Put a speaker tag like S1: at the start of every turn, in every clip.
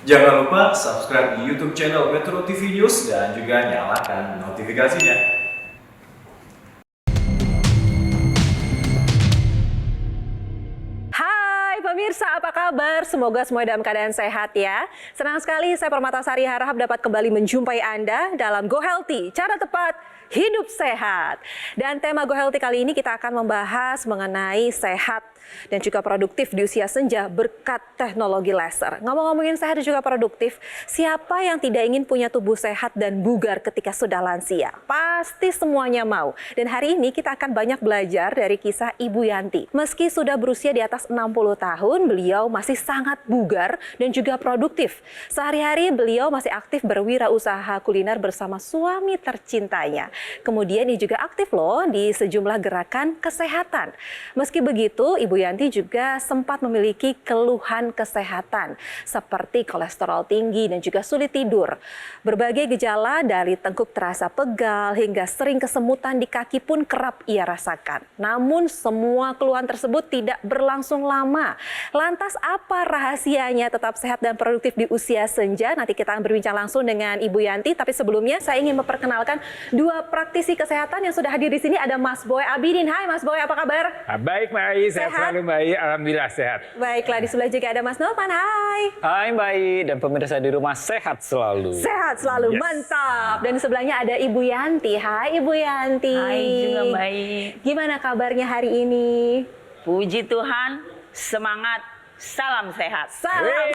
S1: Jangan lupa subscribe di YouTube channel Metro TV News dan juga nyalakan notifikasinya.
S2: Hai pemirsa, apa kabar? Semoga semua dalam keadaan sehat ya. Senang sekali saya Permatasari harap dapat kembali menjumpai Anda dalam Go Healthy, cara tepat hidup sehat. Dan tema Go Healthy kali ini kita akan membahas mengenai sehat dan juga produktif di usia senja berkat teknologi laser. Ngomong-ngomongin sehat dan juga produktif, siapa yang tidak ingin punya tubuh sehat dan bugar ketika sudah lansia? Pasti semuanya mau. Dan hari ini kita akan banyak belajar dari kisah Ibu Yanti. Meski sudah berusia di atas 60 tahun, beliau masih sangat bugar dan juga produktif. Sehari-hari beliau masih aktif berwirausaha kuliner bersama suami tercintanya. Kemudian dia juga aktif loh di sejumlah gerakan kesehatan. Meski begitu, Ibu Yanti juga sempat memiliki keluhan kesehatan seperti kolesterol tinggi dan juga sulit tidur. Berbagai gejala dari tengkuk terasa pegal hingga sering kesemutan di kaki pun kerap ia rasakan. Namun semua keluhan tersebut tidak berlangsung lama. Lantas apa rahasianya tetap sehat dan produktif di usia senja? Nanti kita akan berbincang langsung dengan Ibu Yanti. Tapi sebelumnya saya ingin memperkenalkan dua praktisi kesehatan yang sudah hadir di sini. Ada Mas Boy Abidin. Hai Mas Boy, apa kabar?
S3: Baik Mbak Ai, sehat selalu Mbak Ai, alhamdulillah sehat.
S2: Baiklah, di sebelah juga ada Mas Norman. Hai.
S4: Hai Mbak Ai dan pemirsa di rumah, sehat selalu.
S2: Sehat selalu,
S3: Yes.
S2: mantap. Dan di sebelahnya ada Ibu Yanti. Hai Ibu Yanti.
S5: Hai juga baik.
S2: Gimana kabarnya hari ini?
S5: Puji Tuhan, semangat, salam sehat.
S2: Salam.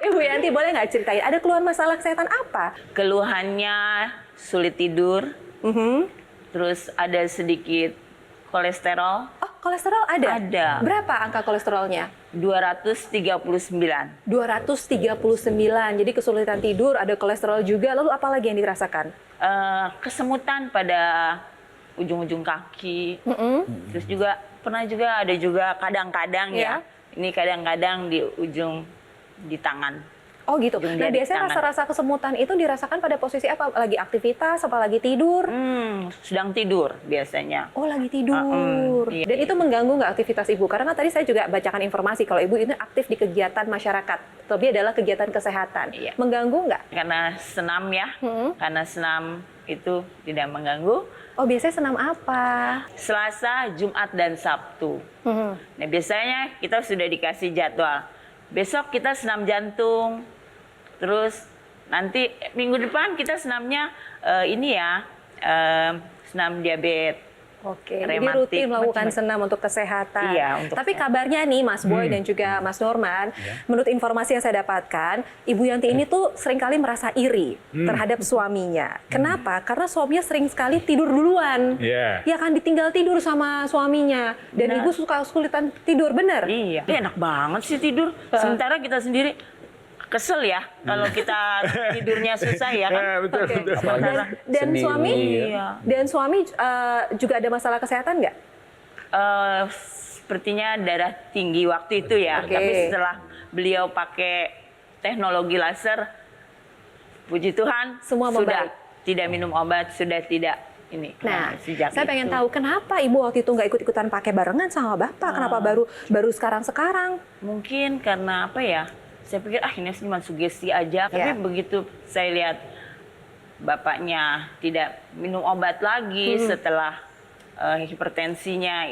S2: Ibu Yanti boleh nggak ceritain, ada keluhan masalah kesehatan apa?
S5: Keluhannya sulit tidur, terus ada sedikit kolesterol,
S2: Oh, kolesterol ada?
S5: Ada.
S2: Berapa angka kolesterolnya?
S5: 239.
S2: 239, jadi kesulitan tidur, ada kolesterol juga, lalu apa lagi yang dirasakan?
S5: Kesemutan pada ujung-ujung kaki, terus juga pernah juga ada juga kadang-kadang
S2: Iya.
S5: ya, ini kadang-kadang di ujung di tangan.
S2: Oh gitu.
S5: Ujung
S2: Nah
S5: jari
S2: biasanya
S5: tangan.
S2: rasa-rasa kesemutan itu dirasakan pada posisi apa? Lagi aktivitas, apa lagi tidur?
S5: Sedang tidur biasanya.
S2: Oh lagi tidur.
S5: iya.
S2: Dan itu mengganggu nggak aktivitas ibu? Karena kan tadi saya juga bacakan informasi kalau ibu ini aktif di kegiatan masyarakat. Lebih adalah kegiatan kesehatan.
S5: Iya.
S2: Mengganggu nggak?
S5: Karena senam ya, karena senam itu tidak mengganggu.
S2: Oh biasanya senam apa?
S5: Selasa, Jumat, dan Sabtu. Nah biasanya kita sudah dikasih jadwal. Besok kita senam jantung, terus nanti minggu depan kita senamnya senam diabetes.
S2: Oke, jadi
S5: Rematik,
S2: rutin melakukan
S5: macam-macam.
S2: senam untuk kesehatan.
S5: Iya, untuk
S2: Tapi
S5: kesehatan.
S2: kabarnya nih Mas Boy dan juga Mas Norman, menurut informasi yang saya dapatkan, Ibu Yanti ini tuh seringkali merasa iri terhadap suaminya. Kenapa? Karena suaminya sering sekali tidur duluan.
S3: Iya.
S2: Ya kan ditinggal tidur sama suaminya. Dan
S5: Benar.
S2: Ibu suka kesulitan tidur, bener?
S5: Iya, enak banget sih tidur. Sementara kita sendiri kesel ya kalau kita tidurnya susah ya kan.
S3: Betul,
S2: Oke.
S3: betul.
S4: Apalagi
S2: Dan
S4: sendiri.
S2: suami,
S5: Iya.
S2: dan suami juga ada masalah kesehatan nggak?
S5: Sepertinya darah tinggi waktu itu ya.
S2: Oke.
S5: Tapi setelah beliau pakai teknologi laser, puji Tuhan
S2: Semua
S5: sudah
S2: membaik.
S5: tidak minum obat, sudah tidak ini.
S2: Nah,
S5: sejak
S2: saya pengen
S5: itu.
S2: tahu kenapa ibu waktu itu nggak ikut-ikutan pakai barengan sama bapak? Kenapa baru sekarang?
S5: Mungkin karena apa ya? Saya pikir ini cuma sugesti aja. Tapi
S2: Ya.
S5: begitu saya lihat bapaknya tidak minum obat lagi setelah hipertensinya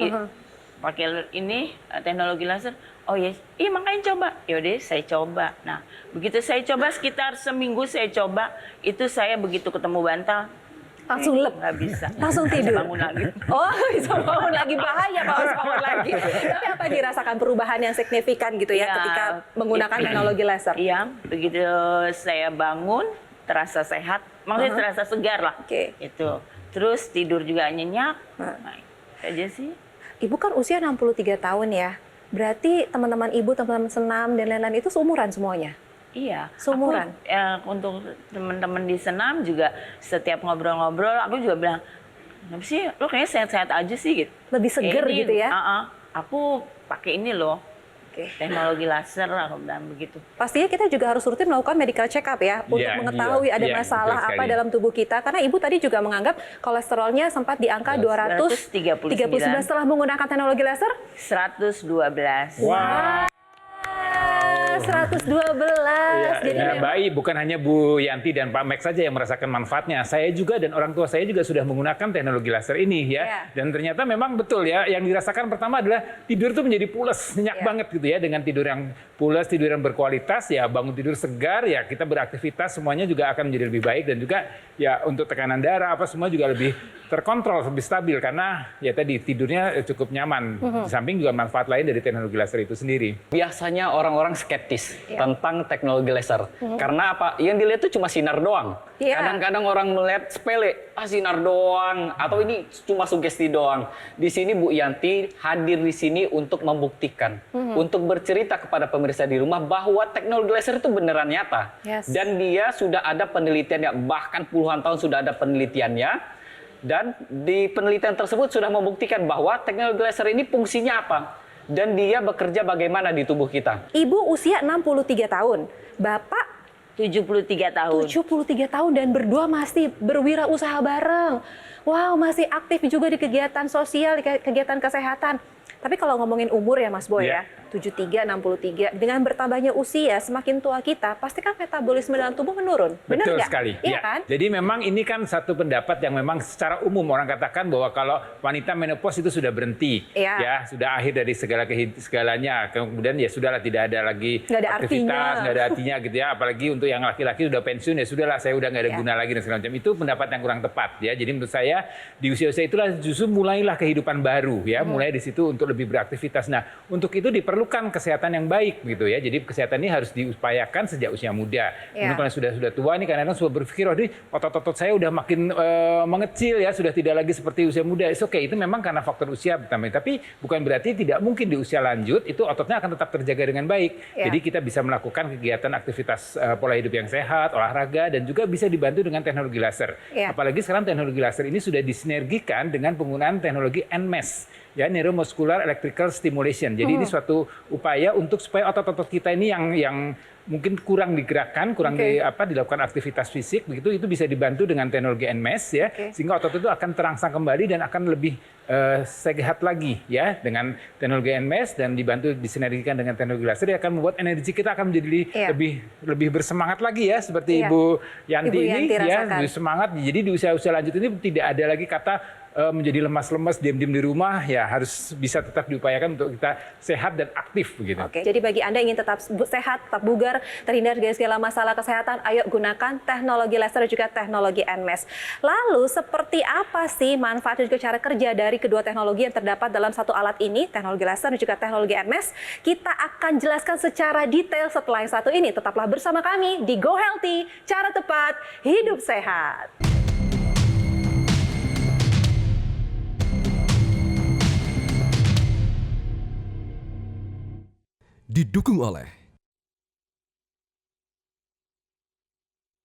S5: pakai ini teknologi laser. Oh iya makanya coba. Yaudah saya coba. Nah begitu saya coba sekitar seminggu saya coba, itu saya begitu ketemu bantal
S2: Langsung lep,
S5: nggak bisa.
S2: langsung
S5: Bisa
S2: tidur.
S5: bangun lagi.
S2: Oh, bisa bangun lagi, bahaya kalau harus bangun lagi. Tapi apa yang dirasakan perubahan yang signifikan gitu ya
S5: Iya.
S2: ketika menggunakan teknologi laser?
S5: Iya, begitu saya bangun terasa sehat, maksudnya terasa segar lah.
S2: Oke.
S5: Itu. Terus tidur juga nyenyak. Nah, itu aja sih.
S2: Ibu kan usia 63 tahun ya. Berarti teman-teman ibu, teman-teman senam dan lain-lain itu seumuran semuanya?
S5: Iya.
S2: Seumuran?
S5: Aku, untuk teman-teman di senam juga setiap ngobrol-ngobrol aku juga bilang, "Kenapa sih lo kayaknya sehat-sehat aja sih?" gitu.
S2: Lebih seger
S5: Kayak ini,
S2: gitu ya?
S5: Aku pakai ini loh.
S2: Oke.
S5: Teknologi laser aku bilang begitu.
S2: Pastinya kita juga harus rutin melakukan medical check up ya untuk
S3: Iya,
S2: mengetahui ada
S3: iya,
S2: masalah
S3: betul
S2: apa
S3: sekali.
S2: dalam tubuh kita. Karena ibu tadi juga menganggap kolesterolnya sempat di angka 239 setelah menggunakan teknologi laser.
S5: 112.
S3: Wow.
S2: 112. Jadi
S3: baik, bukan hanya Bu Yanti dan Pak Max saja yang merasakan manfaatnya. Saya juga dan orang tua saya juga sudah menggunakan teknologi laser ini ya.
S2: Iya.
S3: Dan ternyata memang betul ya, yang dirasakan pertama adalah tidur itu menjadi pules, nyenyak
S2: Iya.
S3: banget gitu ya. Dengan tidur yang pules, tidur yang berkualitas ya, bangun tidur segar ya, kita beraktivitas semuanya juga akan menjadi lebih baik, dan juga ya untuk tekanan darah apa semua juga lebih terkontrol, lebih stabil karena ya tadi tidurnya cukup nyaman. Di samping juga manfaat lain dari teknologi laser itu sendiri.
S4: Biasanya orang-orang skeptis tentang teknologi laser. Karena apa? Yang dilihat itu cuma sinar doang.
S2: Iya.
S4: Kadang-kadang orang melihat sepele, sinar doang, atau ini cuma sugesti doang. Di sini Bu Yanti hadir di sini untuk membuktikan, untuk bercerita kepada pemirsa di rumah bahwa teknologi laser itu beneran nyata.
S2: Yes.
S4: Dan dia sudah ada penelitiannya, bahkan puluhan tahun sudah ada penelitiannya. Dan di penelitian tersebut sudah membuktikan bahwa teknologi laser ini fungsinya apa. Dan dia bekerja bagaimana di tubuh kita.
S2: Ibu usia 63 tahun, Bapak
S5: 73 tahun.
S2: 73 tahun dan berdua masih berwirausaha bareng. Wow, masih aktif juga di kegiatan sosial, di kegiatan kesehatan. Tapi kalau ngomongin umur ya Mas Boy ya, 73, 63, dengan bertambahnya usia, semakin tua kita, pasti kan metabolisme dalam tubuh menurun. Benar
S3: Betul
S2: nggak?
S3: sekali.
S2: Iya
S3: Ya.
S2: kan?
S3: Jadi memang ini kan satu pendapat yang memang secara umum orang katakan bahwa kalau wanita menopause itu sudah berhenti,
S2: Iya.
S3: ya sudah akhir dari segalanya. Kemudian ya sudahlah, tidak ada lagi
S2: Nggak ada
S3: aktivitas,
S2: artinya.
S3: nggak ada artinya gitu ya. Apalagi untuk yang laki-laki sudah pensiun ya sudahlah, saya udah nggak ada
S2: Iya.
S3: guna lagi dan segala macam. Itu pendapat yang kurang tepat ya. Jadi menurut saya di usia-usia itulah justru mulailah kehidupan baru ya, mulai di situ untuk lebih beraktivitas. Nah, untuk itu diperlukan kesehatan yang baik gitu ya. Jadi kesehatan ini harus diupayakan sejak usia muda.
S2: Iya.
S3: Kemudian kalau sudah tua ini kadang-kadang sudah berpikir, oh ini otot-otot saya udah makin mengecil ya, sudah tidak lagi seperti usia muda. Oke, itu memang karena faktor usia pertama. Tapi bukan berarti tidak mungkin di usia lanjut itu ototnya akan tetap terjaga dengan baik.
S2: Iya.
S3: Jadi kita bisa melakukan kegiatan aktivitas pola hidup yang sehat, olahraga, dan juga bisa dibantu dengan teknologi laser.
S2: Iya.
S3: Apalagi sekarang teknologi laser ini sudah disinergikan dengan penggunaan teknologi NMES. Ya, neuromuscular electrical stimulation. Jadi ini suatu upaya untuk supaya otot-otot kita ini yang mungkin kurang digerakkan, kurang dilakukan aktivitas fisik, begitu itu bisa dibantu dengan teknologi NMES ya, sehingga otot itu akan terangsang kembali dan akan lebih sehat lagi ya dengan teknologi NMES, dan dibantu disinergikan dengan teknologi laser akan membuat energi kita akan menjadi lebih bersemangat lagi ya, seperti Ibu Yanti
S2: Ibu
S3: ini
S2: Yanti
S3: ya,
S2: rasakan.
S3: lebih semangat. Jadi di usia-usia lanjut ini tidak ada lagi kata menjadi lemas-lemas, diam-diam di rumah, ya harus bisa tetap diupayakan untuk kita sehat dan aktif begitu.
S2: Oke, jadi bagi Anda yang ingin tetap sehat, tetap bugar, terhindar dari segala masalah kesehatan, ayo gunakan teknologi laser dan juga teknologi NMES. Lalu seperti apa sih manfaat dan juga cara kerja dari kedua teknologi yang terdapat dalam satu alat ini, teknologi laser dan juga teknologi NMES? Kita akan jelaskan secara detail setelah yang satu ini. Tetaplah bersama kami di Go Healthy, cara tepat hidup sehat.
S6: Didukung oleh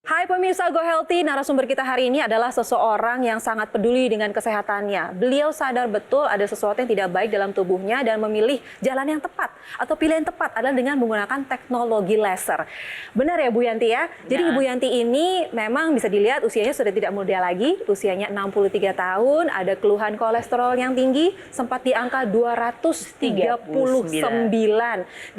S2: Hai pemirsa Go Healthy, narasumber kita hari ini adalah seseorang yang sangat peduli dengan kesehatannya. Beliau sadar betul ada sesuatu yang tidak baik dalam tubuhnya dan memilih jalan yang tepat atau pilihan tepat adalah dengan menggunakan teknologi laser. Benar ya Bu Yanti ya? Jadi Ibu Yanti ini memang bisa dilihat usianya sudah tidak muda lagi, usianya 63 tahun, ada keluhan kolesterol yang tinggi, sempat di angka 239.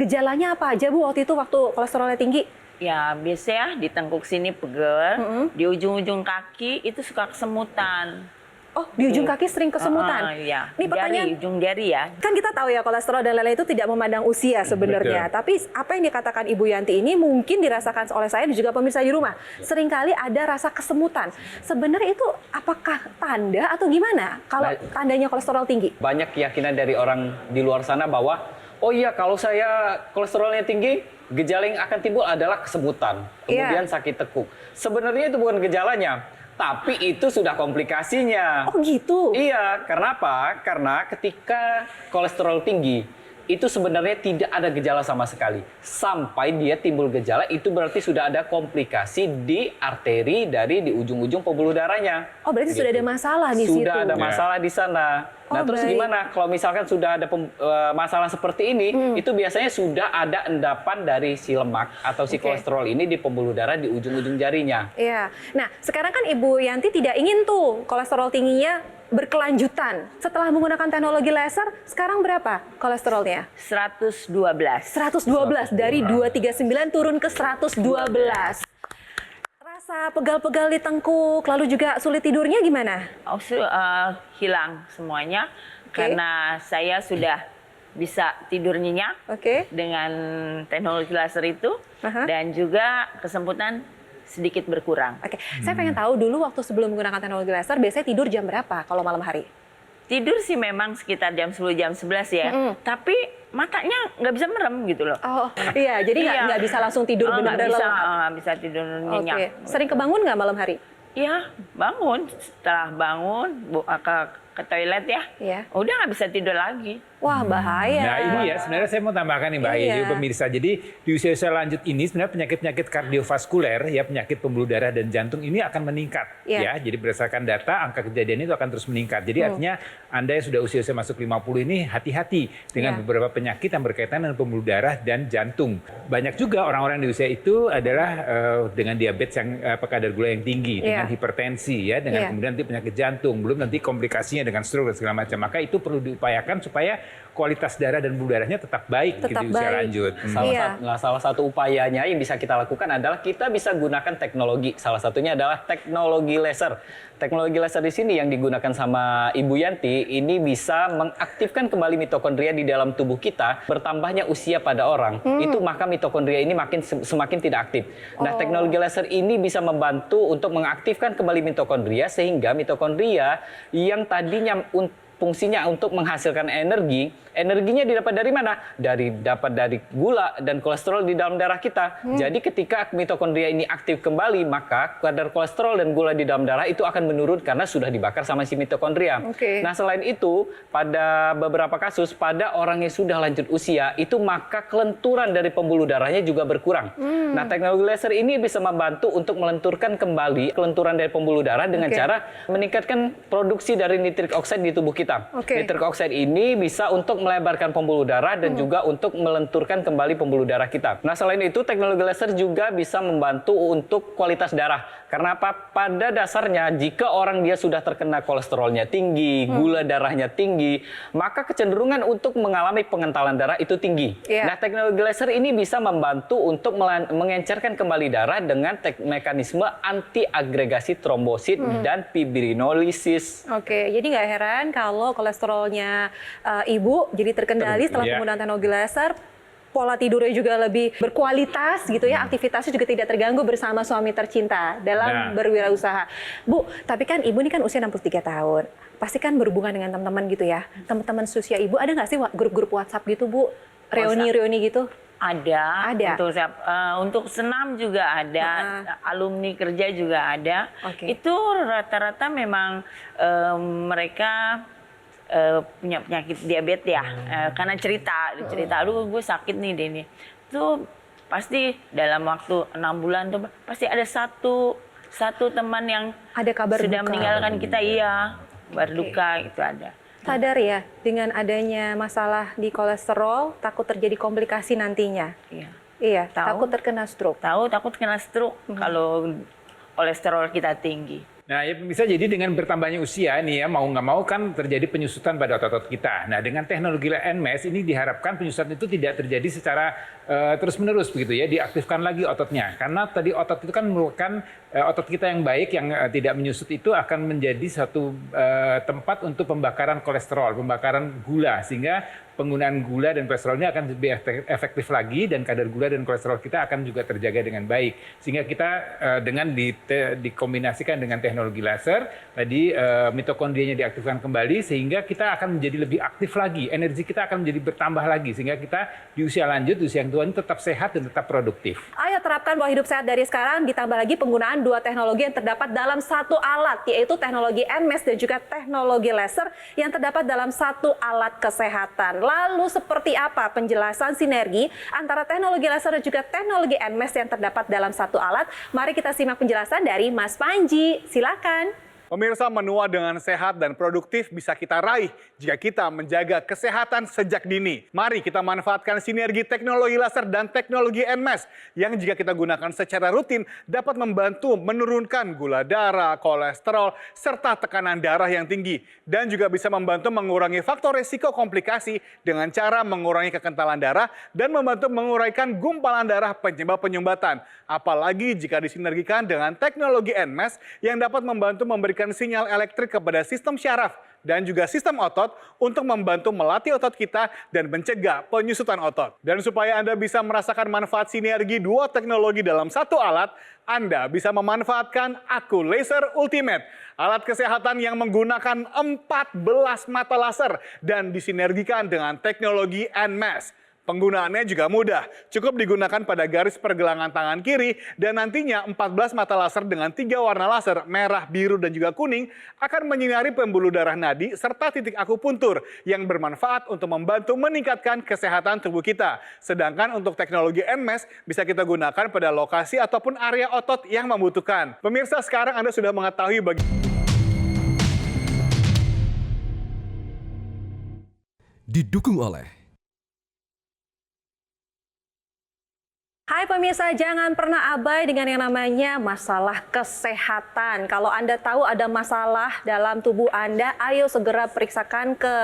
S2: Gejalanya apa aja Bu waktu itu waktu kolesterolnya tinggi?
S5: Ya, biasanya di tengkuk sini pegel, di ujung-ujung kaki itu suka kesemutan.
S2: Oh, di ujung kaki sering kesemutan?
S5: Iya,
S2: Ini pertanyaan,
S5: ujung jari ya.
S2: kan kita tahu ya kolesterol dan lain-lain itu tidak memandang usia sebenarnya.
S3: Betul.
S2: Tapi apa yang dikatakan Ibu Yanti ini mungkin dirasakan oleh saya dan juga pemirsa di rumah. Seringkali ada rasa kesemutan. Sebenarnya itu apakah tanda atau gimana kalau tandanya kolesterol tinggi?
S4: Banyak keyakinan dari orang di luar sana bahwa, oh iya kalau saya kolesterolnya tinggi, gejala yang akan timbul adalah kesemutan, kemudian sakit tekuk. Sebenarnya itu bukan gejalanya, tapi itu sudah komplikasinya.
S2: Oh gitu?
S4: Iya, karena apa? Karena ketika kolesterol tinggi, itu sebenarnya tidak ada gejala sama sekali. Sampai dia timbul gejala, itu berarti sudah ada komplikasi di arteri dari di ujung-ujung pembuluh darahnya.
S2: Oh berarti sudah ada masalah di situ?
S4: Sudah ada masalah di sana. Nah,
S2: Oh,
S4: terus
S2: baik.
S4: gimana kalau misalkan sudah ada masalah seperti ini, itu biasanya sudah ada endapan dari si lemak atau si kolesterol ini di pembuluh darah di ujung-ujung jarinya.
S2: Iya. Nah sekarang kan Ibu Yanti tidak ingin tuh kolesterol tingginya berkelanjutan. Setelah menggunakan teknologi laser, sekarang berapa kolesterolnya?
S5: 112.
S2: 112 dari 239 turun ke 112. Rasa pegal-pegal di tengkuk, lalu juga sulit tidurnya gimana?
S5: Hilang semuanya
S2: Oke.
S5: karena saya sudah bisa tidur nyenyak
S2: Oke.
S5: dengan teknologi laser itu
S2: Aha.
S5: dan juga kesemputan sedikit berkurang.
S2: Oke, saya pengen tahu dulu waktu sebelum menggunakan teknologi laser, biasanya tidur jam berapa kalau malam hari?
S5: Tidur sih memang sekitar jam 10, jam 11 ya, tapi matanya nggak bisa merem gitu loh.
S2: Oh, iya, jadi nggak bisa langsung tidur benar-benar lelap.
S5: nggak bisa tidur nyenyak.
S2: Oke, sering kebangun nggak malam hari?
S5: Iya, bangun. Setelah bangun, ke toilet ya,
S2: Iya.
S5: udah nggak bisa tidur lagi.
S2: Wah, bahaya.
S3: Nah ini ya sebenarnya saya mau tambahkan nih Mbak
S2: Iya.
S3: Ayu, pemirsa. Jadi di usia-usia lanjut ini sebenarnya penyakit-penyakit kardiovaskuler ya, penyakit pembuluh darah dan jantung ini akan meningkat
S2: Iya.
S3: ya. Jadi berdasarkan data angka kejadian itu akan terus meningkat. Jadi artinya Anda yang sudah usia-usia masuk 50 ini hati-hati dengan
S2: Iya.
S3: beberapa penyakit yang berkaitan dengan pembuluh darah dan jantung. Banyak juga orang-orang di usia itu adalah dengan diabetes yang kadar gula yang tinggi, dengan
S2: Iya.
S3: hipertensi ya, dengan
S2: Iya.
S3: kemudian nanti penyakit jantung, belum nanti komplikasinya dengan stroke dan segala macam. Maka itu perlu diupayakan supaya kualitas darah dan pembuluh darahnya tetap baik
S2: Tetap
S3: gitu di usia
S2: baik.
S3: lanjut.
S2: Iya.
S4: Salah satu upayanya yang bisa kita lakukan adalah kita bisa gunakan teknologi. Salah satunya adalah teknologi laser. Teknologi laser di sini yang digunakan sama Ibu Yanti ini bisa mengaktifkan kembali mitokondria di dalam tubuh kita. Bertambahnya usia pada orang, itu maka mitokondria ini semakin tidak aktif. Nah, teknologi laser ini bisa membantu untuk mengaktifkan kembali mitokondria sehingga mitokondria yang tadinya fungsinya untuk menghasilkan energinya didapat dari mana? Dapat dari gula dan kolesterol di dalam darah kita. Jadi ketika mitokondria ini aktif kembali, maka kadar kolesterol dan gula di dalam darah itu akan menurun karena sudah dibakar sama si mitokondria.
S2: Oke.
S4: Nah, selain itu, pada beberapa kasus pada orang yang sudah lanjut usia, itu maka kelenturan dari pembuluh darahnya juga berkurang. Nah, teknologi laser ini bisa membantu untuk melenturkan kembali kelenturan dari pembuluh darah dengan
S2: Oke.
S4: cara meningkatkan produksi dari nitrik oksida di tubuh kita.
S2: Oke.
S4: Nitrik oksida ini bisa untuk melebarkan pembuluh darah dan juga untuk melenturkan kembali pembuluh darah kita. Nah, selain itu teknologi laser juga bisa membantu untuk kualitas darah. Karena apa? Pada dasarnya jika orang dia sudah terkena kolesterolnya tinggi, gula darahnya tinggi, maka kecenderungan untuk mengalami pengentalan darah itu tinggi.
S2: Iya.
S4: Nah, teknologi laser ini bisa membantu untuk mengencerkan kembali darah dengan mekanisme anti-agregasi trombosit dan fibrinolisis.
S2: Oke, jadi nggak heran kalau kolesterolnya Ibu jadi terkendali setelah
S3: Iya.
S2: penggunaan teknologi laser. Pola tidurnya juga lebih berkualitas gitu ya, aktivitasnya juga tidak terganggu bersama suami tercinta dalam
S3: Nah.
S2: berwirausaha. Bu, tapi kan Ibu ini kan usia 63 tahun. Pasti kan berhubungan dengan teman-teman gitu ya. Teman-teman seusia Ibu ada nggak sih grup-grup WhatsApp gitu, Bu? Reuni-reuni gitu?
S5: Ada.
S2: Ada.
S5: Untuk senam juga ada, alumni kerja juga ada.
S2: Oke.
S5: Itu rata-rata memang mereka punya penyakit diabetes ya, karena cerita, aduh gue sakit nih Denny. Itu pasti dalam waktu 6 bulan tuh pasti ada satu teman yang
S2: Ada kabar
S5: sudah
S2: duka.
S5: meninggalkan kita, iya, berduka itu ada.
S2: Sadar ya dengan adanya masalah di kolesterol, takut terjadi komplikasi nantinya.
S5: Iya.
S2: Iya,
S5: Tahu.
S2: takut terkena stroke.
S5: Takut kena stroke kalau kolesterol kita tinggi.
S3: Nah, ya bisa jadi dengan bertambahnya usia nih ya, mau nggak mau kan terjadi penyusutan pada otot-otot kita. Nah, dengan teknologi NMES ini diharapkan penyusutan itu tidak terjadi secara terus-menerus begitu ya, diaktifkan lagi ototnya. Karena tadi otot itu kan merupakan otot kita yang baik yang tidak menyusut itu akan menjadi satu tempat untuk pembakaran kolesterol, pembakaran gula, sehingga penggunaan gula dan kolesterolnya akan lebih efektif lagi dan kadar gula dan kolesterol kita akan juga terjaga dengan baik. Sehingga kita dengan dikombinasikan dengan teknologi laser, tadi mitokondrianya diaktifkan kembali sehingga kita akan menjadi lebih aktif lagi, energi kita akan menjadi bertambah lagi sehingga kita di usia lanjut, di usia yang tua ini tetap sehat dan tetap produktif.
S2: Ayo terapkan pola hidup sehat dari sekarang, ditambah lagi penggunaan 2 teknologi yang terdapat dalam satu alat, yaitu teknologi NMES dan juga teknologi laser yang terdapat dalam satu alat kesehatan. Lalu seperti apa penjelasan sinergi antara teknologi laser dan juga teknologi NMES yang terdapat dalam satu alat? Mari kita simak penjelasan dari Mas Panji. Silakan.
S6: Pemirsa, menua dengan sehat dan produktif bisa kita raih jika kita menjaga kesehatan sejak dini. Mari kita manfaatkan sinergi teknologi laser dan teknologi NMES yang jika kita gunakan secara rutin dapat membantu menurunkan gula darah, kolesterol, serta tekanan darah yang tinggi. Dan juga bisa membantu mengurangi faktor risiko komplikasi dengan cara mengurangi kekentalan darah dan membantu menguraikan gumpalan darah penyebab penyumbatan. Apalagi jika disinergikan dengan teknologi NMES yang dapat membantu memberikan sinyal elektrik kepada sistem syaraf dan juga sistem otot untuk membantu melatih otot kita dan mencegah penyusutan otot. Dan supaya Anda bisa merasakan manfaat sinergi dua teknologi dalam satu alat, Anda bisa memanfaatkan Aku Laser Ultimate, alat kesehatan yang menggunakan 14 mata laser dan disinergikan dengan teknologi NMES. Penggunaannya juga mudah, cukup digunakan pada garis pergelangan tangan kiri dan nantinya 14 mata laser dengan 3 warna laser, merah, biru, dan juga kuning akan menyinari pembuluh darah nadi serta titik akupuntur yang bermanfaat untuk membantu meningkatkan kesehatan tubuh kita. Sedangkan untuk teknologi NMES bisa kita gunakan pada lokasi ataupun area otot yang membutuhkan. Pemirsa, sekarang Anda sudah mengetahui
S7: didukung oleh
S2: Hai pemirsa, jangan pernah abai dengan yang namanya masalah kesehatan. Kalau Anda tahu ada masalah dalam tubuh Anda, ayo segera periksakan ke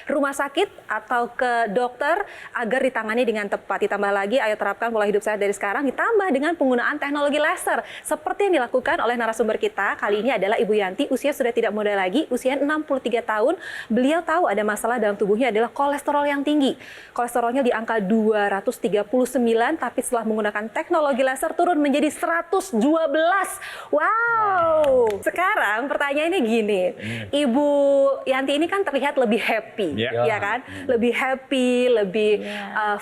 S2: rumah sakit atau ke dokter agar ditangani dengan tepat. Ditambah lagi, ayo terapkan pola hidup sehat dari sekarang, ditambah dengan penggunaan teknologi laser. Seperti yang dilakukan oleh narasumber kita, kali ini adalah Ibu Yanti, usia sudah tidak muda lagi, usia 63 tahun. Beliau tahu ada masalah dalam tubuhnya adalah kolesterol yang tinggi. Kolesterolnya di angka 239, tapi setelah menggunakan teknologi laser turun menjadi 112. Wow. Sekarang pertanyaannya gini, Ibu Yanti ini kan terlihat lebih happy, ya kan? Lebih happy, lebih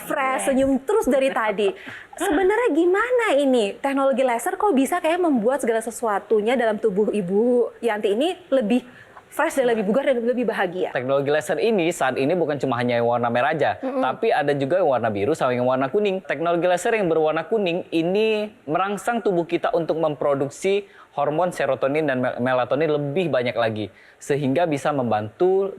S2: fresh, senyum terus dari tadi. Sebenarnya gimana ini teknologi laser kok bisa kayak membuat segala sesuatunya dalam tubuh Ibu Yanti ini lebih fresh dan lebih bugar dan lebih bahagia?
S4: Teknologi laser ini saat ini bukan cuma hanya yang warna merah aja, tapi ada juga yang warna biru sama yang warna kuning. Teknologi laser yang berwarna kuning ini merangsang tubuh kita untuk memproduksi hormon serotonin dan melatonin lebih banyak lagi, sehingga bisa membantu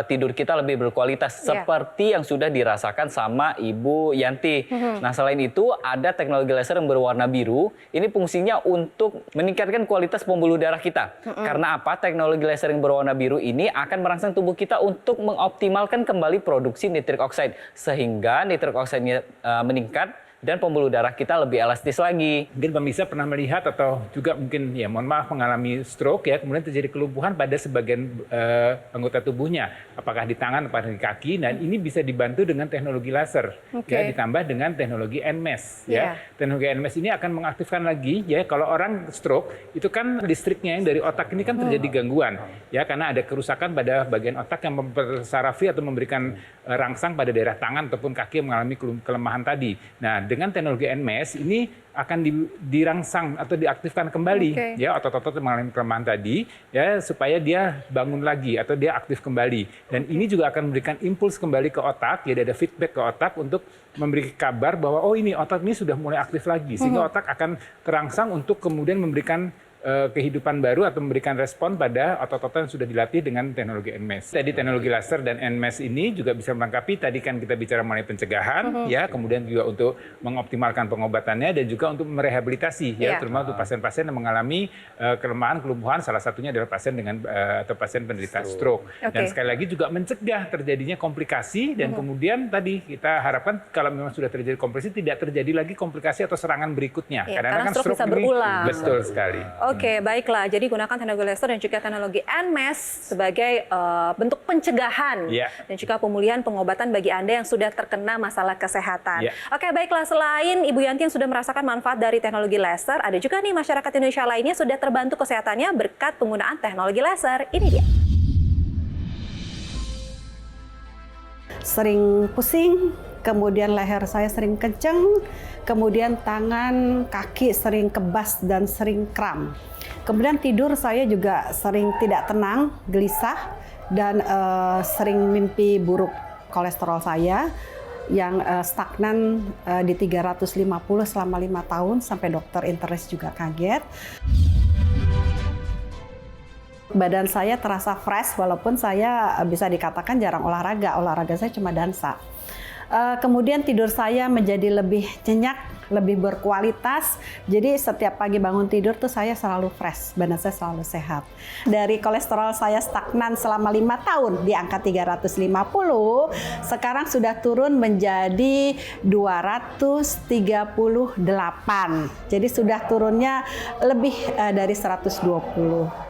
S4: tidur kita lebih berkualitas seperti yang sudah dirasakan sama Ibu Yanti. Nah, selain itu ada teknologi laser yang berwarna biru. Ini fungsinya untuk meningkatkan kualitas pembuluh darah kita. Karena apa? Teknologi laser yang berwarna biru ini akan merangsang tubuh kita untuk mengoptimalkan kembali produksi nitrik oxide, sehingga nitrik oxide-nya meningkat dan pembuluh darah kita lebih elastis lagi.
S3: Mungkin pemirsa pernah melihat atau juga mungkin ya mohon maaf mengalami stroke ya, kemudian terjadi kelumpuhan pada sebagian anggota tubuhnya, apakah di tangan atau di kaki, dan ini bisa dibantu dengan teknologi laser ya, ditambah dengan teknologi NMES ya. Teknologi NMES ini akan mengaktifkan lagi ya, kalau orang stroke itu kan listriknya yang dari otak ini kan terjadi gangguan ya, karena ada kerusakan pada bagian otak yang mempersarafi atau memberikan rangsang pada daerah tangan ataupun kaki yang mengalami kelemahan tadi. Nah, dengan teknologi NMES ini akan dirangsang atau diaktifkan kembali ya otot-otot yang mengalami kelemahan tadi ya, supaya dia bangun lagi atau dia aktif kembali. Dan ini juga akan memberikan impuls kembali ke otak, ya ada feedback ke otak untuk memberi kabar bahwa oh ini otak ini sudah mulai aktif lagi, sehingga otak akan terangsang untuk kemudian memberikan kehidupan baru atau memberikan respon pada otot-otot yang sudah dilatih dengan teknologi NMES. Jadi teknologi laser dan NMES ini juga bisa melengkapi, tadi kan kita bicara mengenai pencegahan, ya, kemudian juga untuk mengoptimalkan pengobatannya dan juga untuk merehabilitasi, ya, terutama untuk pasien-pasien yang mengalami kelemahan, kelumpuhan, salah satunya adalah pasien dengan atau pasien penderita stroke. Dan sekali lagi juga mencegah terjadinya komplikasi dan kemudian tadi kita harapkan kalau memang sudah terjadi komplikasi tidak terjadi lagi komplikasi atau serangan berikutnya.
S2: Karena kan stroke bisa berulang.
S3: Betul sekali.
S2: Oke, baiklah. Jadi gunakan teknologi laser dan juga teknologi NMES sebagai bentuk pencegahan dan juga pemulihan pengobatan bagi Anda yang sudah terkena masalah kesehatan. Oke, baiklah. Selain Ibu Yanti yang sudah merasakan manfaat dari teknologi laser, ada juga nih masyarakat Indonesia lainnya sudah terbantu kesehatannya berkat penggunaan teknologi laser. Ini dia.
S8: Sering pusing, kemudian leher saya sering kenceng, kemudian tangan, kaki sering kebas dan sering kram. Kemudian tidur saya juga sering tidak tenang, gelisah, dan sering mimpi buruk. Kolesterol saya yang stagnan di 350 selama 5 tahun, sampai dokter internis juga kaget. Badan saya terasa fresh walaupun saya bisa dikatakan jarang olahraga. Olahraga saya cuma dansa. Kemudian tidur saya menjadi lebih nyenyak, lebih berkualitas. Jadi setiap pagi bangun tidur tuh saya selalu fresh, badan saya selalu sehat. Dari kolesterol saya stagnan selama 5 tahun di angka 350, sekarang sudah turun menjadi 238. Jadi sudah turunnya lebih dari 120.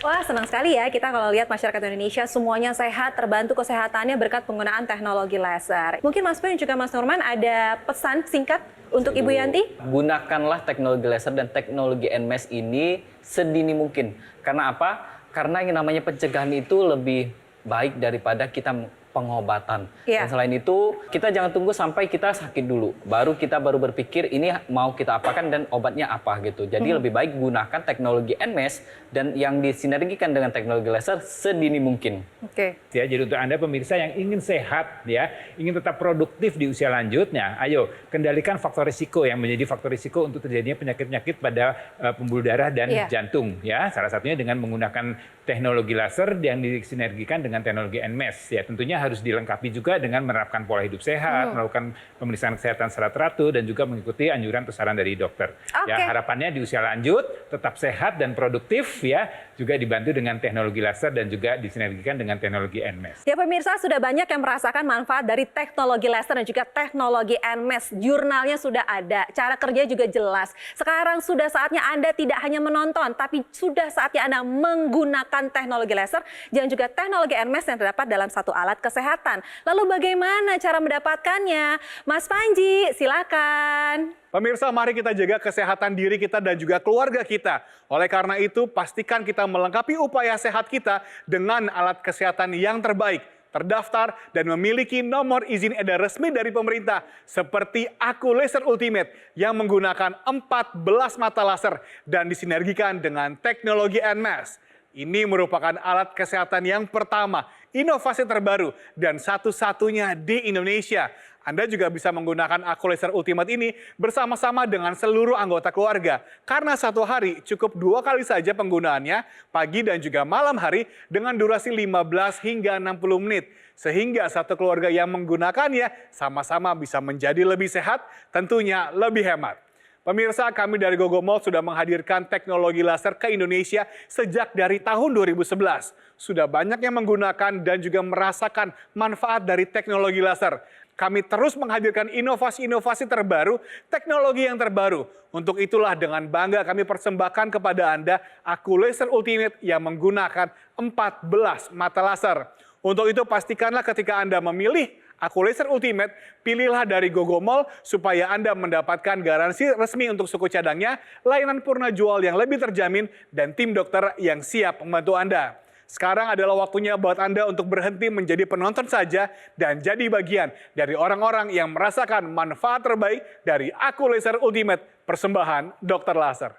S2: Wah, senang sekali ya kita kalau lihat masyarakat Indonesia semuanya sehat, terbantu kesehatannya berkat penggunaan teknologi laser. Mungkin Mas Ben juga Mas Norman ada pesan singkat untuk Ibu Yanti?
S4: Gunakanlah teknologi laser dan teknologi NMES ini sedini mungkin. Karena apa? Karena yang namanya pencegahan itu lebih baik daripada kita pengobatan. Dan selain itu, kita jangan tunggu sampai kita sakit dulu. Kita baru berpikir ini mau kita apakan dan obatnya apa gitu. Jadi lebih baik gunakan teknologi NMES dan yang disinergikan dengan teknologi laser sedini mungkin.
S2: Oke.
S3: Ya, jadi untuk Anda pemirsa yang ingin sehat ya, ingin tetap produktif di usia lanjutnya, ayo kendalikan faktor risiko yang menjadi faktor risiko untuk terjadinya penyakit-penyakit pada pembuluh darah dan jantung ya. Salah satunya dengan menggunakan teknologi laser yang disinergikan dengan teknologi NMES ya. Tentunya harus dilengkapi juga dengan menerapkan pola hidup sehat, melakukan pemeriksaan kesehatan secara teratur dan juga mengikuti anjuran atau saran dari dokter. Ya, harapannya di usia lanjut tetap sehat dan produktif ya, juga dibantu dengan teknologi laser dan juga disinergikan dengan teknologi NMES.
S2: Ya pemirsa, sudah banyak yang merasakan manfaat dari teknologi laser dan juga teknologi NMES. Jurnalnya sudah ada, cara kerja juga jelas. Sekarang sudah saatnya Anda tidak hanya menonton, tapi sudah saatnya Anda menggunakan teknologi laser dan juga teknologi NMES yang terdapat dalam satu alat kesehatan. Lalu bagaimana cara mendapatkannya? Mas Panji, silakan.
S6: Pemirsa, mari kita jaga kesehatan diri kita dan juga keluarga kita. Oleh karena itu, pastikan kita melengkapi upaya sehat kita dengan alat kesehatan yang terbaik, terdaftar, dan memiliki nomor izin edar resmi dari pemerintah, seperti Aku Laser Ultimate yang menggunakan 14 mata laser dan disinergikan dengan teknologi NMES. Ini merupakan alat kesehatan yang pertama, inovasi terbaru, dan satu-satunya di Indonesia. Anda juga bisa menggunakan Aku Laser Ultimate ini bersama-sama dengan seluruh anggota keluarga. Karena satu hari cukup 2 kali saja penggunaannya, pagi dan juga malam hari dengan durasi 15 hingga 60 menit. Sehingga satu keluarga yang menggunakannya sama-sama bisa menjadi lebih sehat, tentunya lebih hemat. Pemirsa, kami dari Gogo Mall sudah menghadirkan teknologi laser ke Indonesia sejak dari tahun 2011. Sudah banyak yang menggunakan dan juga merasakan manfaat dari teknologi laser. Kami terus menghadirkan inovasi-inovasi terbaru, teknologi yang terbaru. Untuk itulah dengan bangga kami persembahkan kepada Anda Aku Laser Ultimate yang menggunakan 14 mata laser. Untuk itu pastikanlah ketika Anda memilih Aku Laser Ultimate, pilihlah dari Gogo Mall supaya Anda mendapatkan garansi resmi untuk suku cadangnya, layanan purna jual yang lebih terjamin, dan tim dokter yang siap membantu Anda. Sekarang adalah waktunya buat Anda untuk berhenti menjadi penonton saja dan jadi bagian dari orang-orang yang merasakan manfaat terbaik dari Aku Laser Ultimate, persembahan Dokter Laser.